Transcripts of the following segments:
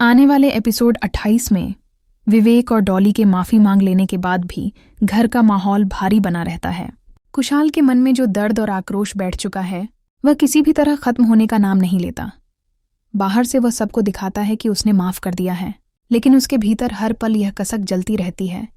आने वाले एपिसोड 28 में विवेक और डॉली के माफी मांग लेने के बाद भी घर का माहौल भारी बना रहता है। कुशाल के मन में जो दर्द और आक्रोश बैठ चुका है वह किसी भी तरह खत्म होने का नाम नहीं लेता। बाहर से वह सबको दिखाता है कि उसने माफ कर दिया है, लेकिन उसके भीतर हर पल यह कसक जलती रहती है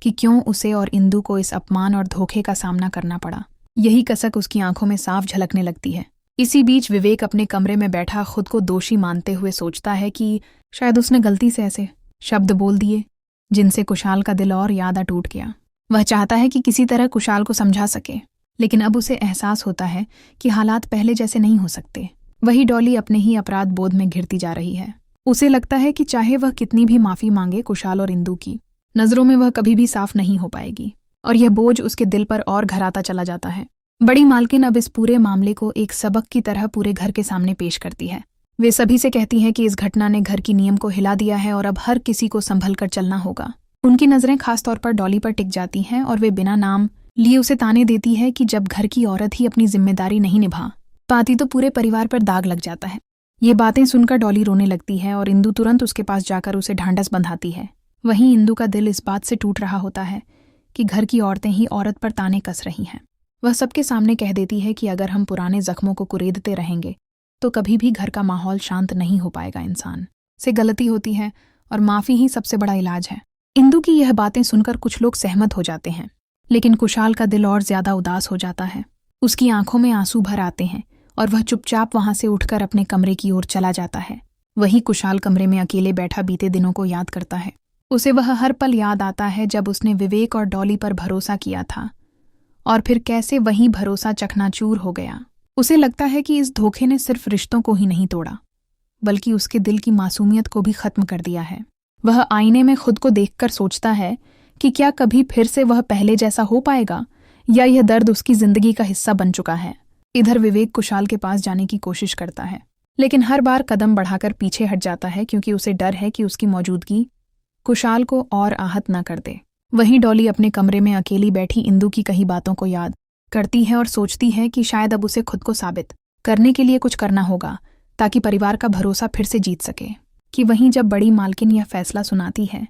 कि क्यों उसे और इंदु को इस अपमान और धोखे का सामना करना पड़ा। यही कसक उसकी आंखों में साफ झलकने लगती है। इसी बीच विवेक अपने कमरे में बैठा खुद को दोषी मानते हुए सोचता है कि शायद उसने गलती से ऐसे शब्द बोल दिए जिनसे कुशाल का दिल और यादा टूट गया। वह चाहता है कि किसी तरह कुशाल को समझा सके, लेकिन अब उसे एहसास होता है कि हालात पहले जैसे नहीं हो सकते। वही डॉली अपने ही अपराध बोध में घिरती जा रही है। उसे लगता है कि चाहे वह कितनी भी माफी मांगे कुशाल और इंदु की नजरों में वह कभी भी साफ नहीं हो पाएगी, और यह बोझ उसके दिल पर और घराता चला जाता है। बड़ी मालकिन अब इस पूरे मामले को एक सबक की तरह पूरे घर के सामने पेश करती है। वे सभी से कहती हैं कि इस घटना ने घर की नियम को हिला दिया है और अब हर किसी को संभल कर चलना होगा। उनकी नजरें खासतौर पर डॉली पर टिक जाती हैं और वे बिना नाम लिए उसे ताने देती है कि जब घर की औरत ही अपनी जिम्मेदारी नहीं निभा पाती तो पूरे परिवार पर दाग लग जाता है। ये बातें सुनकर डॉली रोने लगती है और इंदु तुरंत उसके पास जाकर उसे ढांढस बंधाती है। वहीं इंदु का दिल इस बात से टूट रहा होता है कि घर की औरतें ही औरत पर ताने कस रही हैं। वह सबके सामने कह देती है कि अगर हम पुराने जख्मों को कुरेदते रहेंगे तो कभी भी घर का माहौल शांत नहीं हो पाएगा। इंसान से गलती होती है और माफी ही सबसे बड़ा इलाज है। इंदु की यह बातें सुनकर कुछ लोग सहमत हो जाते हैं, लेकिन कुशाल का दिल और ज्यादा उदास हो जाता है। उसकी आंखों में आंसू भर आते हैं और वह चुपचाप वहां से उठकर अपने कमरे की ओर चला जाता है। वही कुशाल कमरे में अकेले बैठा बीते दिनों को याद करता है। उसे वह हर पल याद आता है जब उसने विवेक और डॉली पर भरोसा किया था और फिर कैसे वही भरोसा चकनाचूर हो गया। उसे लगता है कि इस धोखे ने सिर्फ रिश्तों को ही नहीं तोड़ा, बल्कि उसके दिल की मासूमियत को भी खत्म कर दिया है। वह आईने में खुद को देखकर सोचता है कि क्या कभी फिर से वह पहले जैसा हो पाएगा, या यह दर्द उसकी जिंदगी का हिस्सा बन चुका है। इधर विवेक कुशाल के पास जाने की कोशिश करता है, लेकिन हर बार कदम बढ़ाकर पीछे हट जाता है क्योंकि उसे डर है कि उसकी मौजूदगी कुशाल को और आहत न कर दे। वहीं डॉली अपने कमरे में अकेली बैठी इंदु की कही बातों को याद करती है और सोचती है कि शायद अब उसे खुद को साबित करने के लिए कुछ करना होगा ताकि परिवार का भरोसा फिर से जीत सके। कि वहीं जब बड़ी मालकिन यह फैसला सुनाती है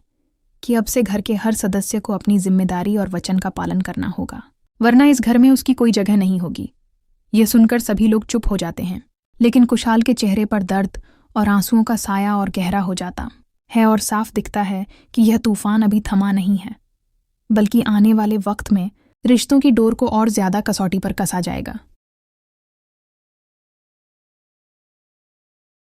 कि अब से घर के हर सदस्य को अपनी जिम्मेदारी और वचन का पालन करना होगा, वरना इस घर में उसकी कोई जगह नहीं होगी। यह सुनकर सभी लोग चुप हो जाते हैं, लेकिन कुशाल के चेहरे पर दर्द और आंसुओं का साया और गहरा हो जाता है और साफ दिखता है कि यह तूफान अभी थमा नहीं है, बल्कि आने वाले वक्त में रिश्तों की डोर को और ज्यादा कसौटी पर कसा जाएगा।